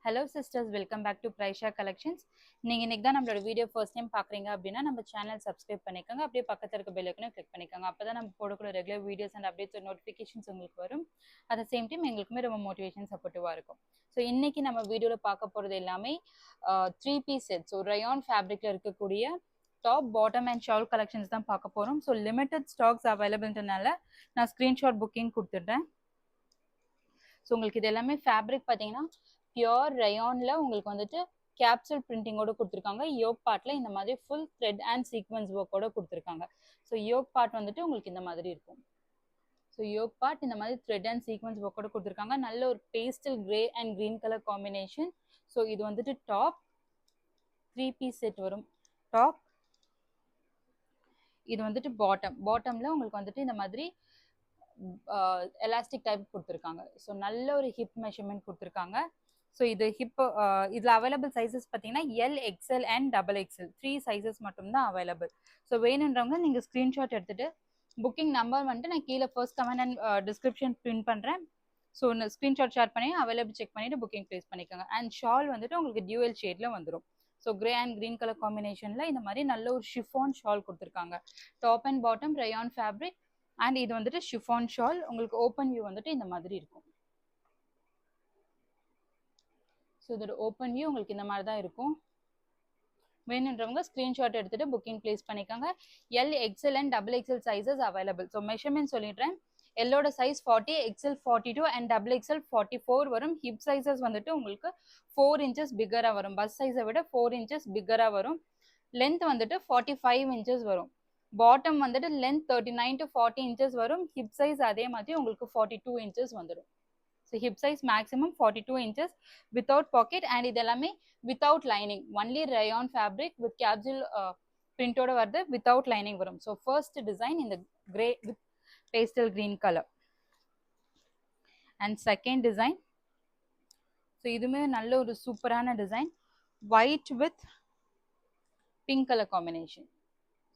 Hello sisters, welcome back to Praisha Collections. நீங்க இன்னைக்கு தான் நம்மளோட வீடியோ ஃபர்ஸ்ட் டைம் பாக்குறீங்க அப்படின்னா நம்ம சேனல் சப்ஸ்கிரைப் பண்ணிக்கோங்க. அப்படியே பக்கத்துல இருக்க பெல் ஐகானை கிளிக் பண்ணிக்கோங்க. அப்பதான் நம்ம போடக்கூடிய regular videos and updates notifications உங்களுக்கு வரும். அட் த சேம் டைம் எங்களுக்குமே ரொம்ப மோட்டிவேஷன் சப்போர்ட்டிவா இருக்கும். ஸோ இன்னைக்கு நம்ம வீடியோல பார்க்க போறது எல்லாமே 3 பீஸ் செட். ஸோ ரயான் ஃபேப்ரிக்ல இருக்கக்கூடிய top bottom and shawl collections தான் பார்க்க போறோம். ஸோ லிமிடெட் ஸ்டாக்ஸ் அவைலபிள்ன்றனால நான் ஸ்கிரீன்ஷாட் புக்கிங் கொடுத்துட்றேன். ஸோ உங்களுக்கு இது எல்லாமே ஃபேப்ரிக் பார்த்தீங்கன்னா பியோர் ரயான்ல உங்களுக்கு வந்துட்டு கேப்சூல் பிரிண்டிங்கோட கொடுத்துருக்காங்க. யோக் பார்ட்ல இந்த மாதிரி ஃபுல் த்ரெட் அண்ட் சீக்வன்ஸ் ஒர்க்கோட கொடுத்துருக்காங்க. ஸோ யோக் பார்ட் வந்துட்டு உங்களுக்கு இந்த மாதிரி இருக்கும். ஸோ யோக் பார்ட் இந்த மாதிரி த்ரெட் அண்ட் சீக்வன்ஸ் ஒர்க்கோட கொடுத்துருக்காங்க. நல்ல ஒரு pastel grey and green colour combination. So இது வந்துட்டு டாப் 3 பீஸ் செட் வரும். டாப் இது வந்துட்டு பாட்டம்ல உங்களுக்கு வந்துட்டு இந்த மாதிரி எலாஸ்டிக் டைப் கொடுத்துருக்காங்க. ஸோ நல்ல ஒரு ஹிப் மெஷர்மெண்ட் கொடுத்துருக்காங்க. ஸோ இது ஹிப் இதில் அவைலபிள் சைஸஸ் பார்த்தீங்கன்னா L XL and double XL 3 sizes மட்டும்தான் அவைலபிள். ஸோ வேணுன்றவங்க நீங்கள் ஸ்க்ரீன்ஷாட் எடுத்துகிட்டு புக்கிங் நம்பர் வந்துட்டு நான் கீழே first comment and description print பண்ணுறேன். ஸோ ஸ்க்ரீன்ஷாட் ஷேர் பண்ணி அவைலபிள் செக் பண்ணிவிட்டு புக்கிங் ப்ளேஸ் பண்ணிக்கோங்க. அண்ட் ஷால் வந்துட்டு உங்களுக்கு டியூவல் ஷேடில் வந்துடும். So grey and green colour காம்பினேஷனில் இந்த மாதிரி நல்ல ஒரு ஷிஃபான் ஷால் கொடுத்துருக்காங்க. Top and bottom rayon fabric and இது வந்துட்டு ஷிஃபான் ஷால். உங்களுக்கு ஓப்பன் வியூ வந்துட்டு இந்த மாதிரி இருக்கும். ஸோ இதோட ஓப்பன் வியூ உங்களுக்கு இந்த மாதிரி தான் இருக்கும். வேணுன்றவங்க ஸ்க்ரீன்ஷாட் எடுத்துகிட்டு புக்கிங் ப்ளேஸ் பண்ணிக்கோங்க. L XL and double XL sizes available. So measurement சொல்லிடுறேன். எல்லோட size 40, XL 42 and double XL 44 வரும். ஹிப் சைஸஸ் வந்துட்டு உங்களுக்கு 4 இன்ச்சஸ் பிக்கராக வரும். பஸ் சைஸை விட 4 இன்ச்சஸ் பிக்கராக வரும். லென்த் வந்துட்டு 45 இன்ச்சஸ் வரும். பாட்டம் வந்துட்டு லென்த் 39 to 40 இன்ச்சஸ் வரும். ஹிப் சைஸ் அதே மாதிரி உங்களுக்கு 42 இன்ச்சஸ் வந்துடும். So hip size maximum 42 inches without pocket and இது எல்லாமே without lining. Only rayon fabric with capsule பிரிண்டோட வருது. வித்தவுட் லைனிங் வரும். ஸோ ஃபர்ஸ்ட் டிசைன் இந்த grey with pastel green colour and second design. So இதுவுமே நல்ல ஒரு சூப்பரான design. White with pink colour combination.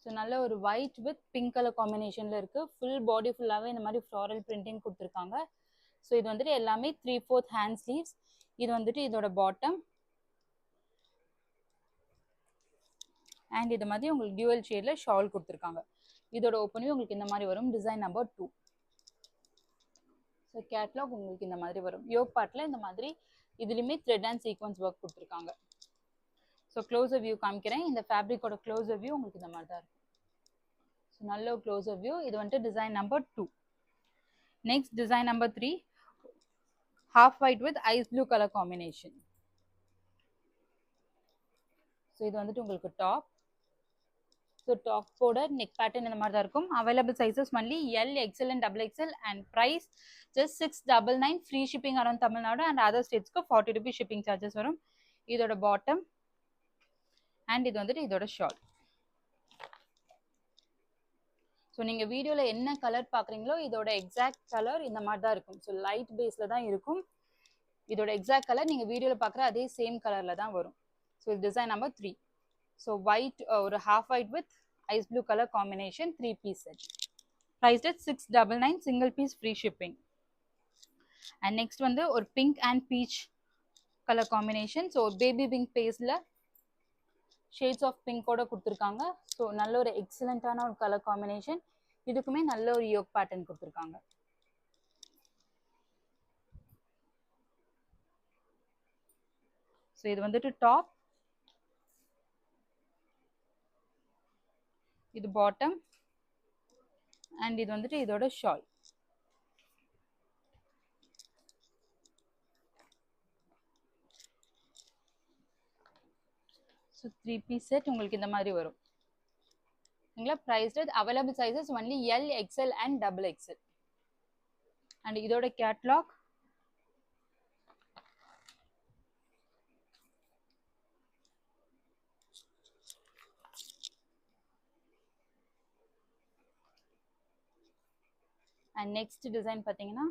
So நல்ல ஒரு ஒயிட் வித் பிங்க் கலர் காம்பினேஷனில் இருக்குது. ஃபுல் பாடி ஃபுல்லாகவே இந்த மாதிரி ஃப்ளாரல் பிரிண்டிங் கொடுத்துருக்காங்க. ஸோ இது வந்துட்டு எல்லாமே 3/4 ஹேண்ட் ஸ்லீவ்ஸ். இது வந்துட்டு இதோட பாட்டம் அண்ட் இது மாதிரி உங்களுக்கு டியூவல் ஷேட்ல ஷால் கொடுத்துருக்காங்க. இதோட ஓப்பன் வியூ உங்களுக்கு இந்த மாதிரி வரும். Design number 2. ஸோ கேட்லாக் உங்களுக்கு இந்த மாதிரி வரும். யோக் பார்ட்ல இந்த மாதிரி இதுலையுமே த்ரெட் அண்ட் சீக்வன்ஸ் ஒர்க் கொடுத்துருக்காங்க. ஸோ க்ளோஸர் வியூ காமிக்கிறேன். இந்த ஃபேப்ரிக்கோட க்ளோஸர் வியூ உங்களுக்கு இந்த மாதிரி தான் இருக்கும். ஸோ நல்ல ஒரு க்ளோஸர் வியூ. இது வந்துட்டு design number 2. Next design number 3, half white with ice blue color combination. So இது வந்துட்டு உங்களுக்கு டாப். ஸோ டாப்போட நெக் பேட்டர்ன் இந்த மாதிரி தான் இருக்கும். Available sizes only L XL and double XL and price just 699. Free shipping around Tamil Nadu and other ஸ்டேட்ஸ்க்கு 40 rupees shipping charges வரும். இதோட பாட்டம் அண்ட் இது வந்துட்டு இதோட ஷால். ஸோ நீங்கள் வீடியோவில் என்ன கலர் பார்க்குறீங்களோ இதோட எக்ஸாக்ட் கலர் இந்த மாதிரி தான் இருக்கும். ஸோ லைட் பேஸில் தான் இருக்கும். இதோட எக்ஸாக்ட் கலர் நீங்கள் வீடியோவில் பார்க்குற அதே சேம் கலரில் தான் வரும். ஸோ இது டிசைன் நம்பர் 3. ஸோ ஒயிட் ஒரு half white with ice blue colour combination 3 piece set. Price at 699. Single piece free shipping. And next வந்து ஒரு pink and peach colour combination. So baby pink பேஸில் shades of பிங்கோட கொடுத்துருக்காங்க. So நல்ல ஒரு எக்ஸலண்ட்டான ஒரு colour combination. இதுக்குமே நல்ல ஒரு யோக் பேட்டர்ன் கொடுத்துருக்காங்க. ஸோ இது வந்துட்டு டாப், இது பாட்டம் அண்ட் இது வந்துட்டு இதோட ஷால். ஸோ 3 பீஸ் செட் உங்களுக்கு இந்த மாதிரி வரும். சரிங்களா? Price available sizes only L XL and double XL. And இதோட கேட்லாக் அண்ட் நெக்ஸ்ட் டிசைன் பார்த்தீங்கன்னா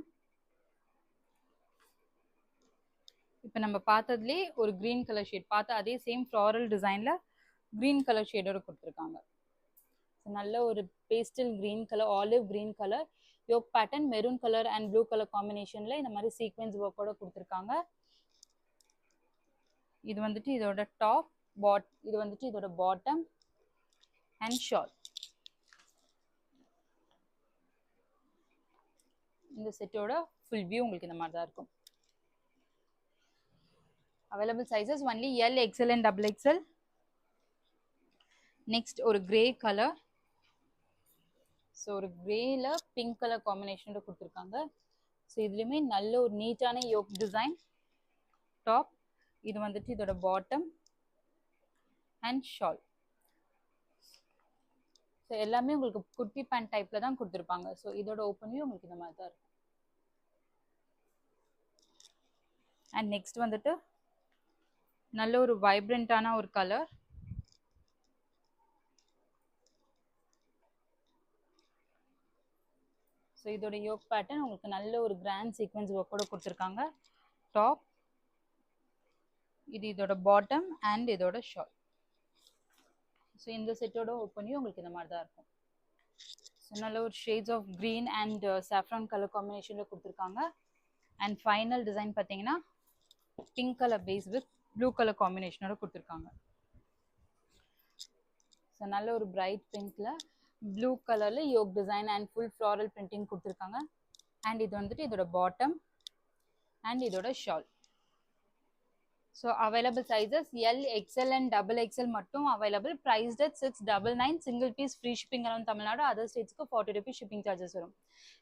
இப்போ நம்ம பார்த்ததுலேயே ஒரு க்ரீன் கலர் ஷேட் பார்த்து அதே சேம் ஃப்ளாரல் டிசைனில் க்ரீன் கலர் ஷேடோட கொடுத்துருக்காங்க. ஸோ நல்ல ஒரு pastel green colour, olive green colour yoke pattern, maroon colour and blue colour காம்பினேஷனில் இந்த மாதிரி சீக்வென்ஸ் ஒர்க்கோட கொடுத்துருக்காங்க. இது வந்துட்டு இதோட இது வந்துட்டு இதோட பாட்டம் அண்ட் ஷால். இந்த செட்டோட ஃபுல் வியூ உங்களுக்கு இந்த மாதிரி தான் இருக்கும். Available sizes only L, XL and double XL. Next ஒரு கிரே கலர். ஸோ ஒரு கிரேல பிங்க் கலர் காம்பினேஷனோட கொடுத்துருக்காங்க. ஸோ இதுலேயுமே நல்ல ஒரு நீட்டான யோக் டிசைன் டாப். இது வந்துட்டு இதோட பாட்டம் அண்ட் ஷால். ஸோ எல்லாமே உங்களுக்கு குர்த்தி பேண்ட் டைப்ல தான் கொடுத்துருப்பாங்க. ஸோ இதோட ஓப்பன் வியூ உங்களுக்கு இந்த மாதிரி தான் இருக்கும். அண்ட் நெக்ஸ்ட் வந்துட்டு நல்ல ஒரு வைப்ரண்டான ஒரு கலர். ஸோ இதோட யோக் பேட்டர்ன் உங்களுக்கு நல்ல ஒரு கிராண்ட் சீக்வன்ஸ் ஒர்க்கோட கொடுத்துருக்காங்க. டாப், இது இதோட பாட்டம் அண்ட் இதோட ஷால். ஸோ இந்த செட்டோட ஓப்பன் வியூ உங்களுக்கு இந்த மாதிரி தான் இருக்கும். ஸோ நல்ல ஒரு shades of green and saffron colour காம்பினேஷனில் கொடுத்துருக்காங்க. அண்ட் ஃபைனல் டிசைன் பார்த்தீங்கன்னா pink colour base with blue colour காம்பினேஷனோட கொடுத்துருக்காங்க. ஸோ நல்ல ஒரு பிரைட் பிங்க்ல ப்ளூ கலர்ல yoke design and full floral printing கொடுத்துருக்காங்க. அண்ட் இது வந்துட்டு இதோட பாட்டம் அண்ட் இதோட shawl. So available sizes L, XL and double XL மட்டும் available. Priced at 699. Single piece free shipping around Tamil Nadu. Other ஸ்டேட்ஸ்க்கு 40 rupees ஷிப்பிங் சார்ஜஸ் வரும்.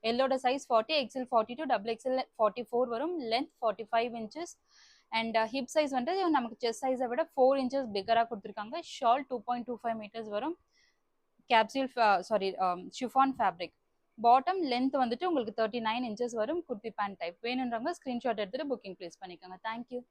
எல்லோட size 40, XL 42, double XL 44 வரும். Length 45 inches. And hip size வந்துட்டு நமக்கு chest சைஸை விட 4 inches பிகராக கொடுத்துருக்காங்க. Shawl 2.25 meters வரும். Capsule chiffon fabric. Bottom length வந்துட்டு உங்களுக்கு 39 inches வரும். Kurti pant type. வேணுன்றவங்க ஸ்க்ரீன்ஷாட் எடுத்துட்டு புக்கிங் ப்ளேஸ் பண்ணிக்கோங்க. தேங்க்யூ.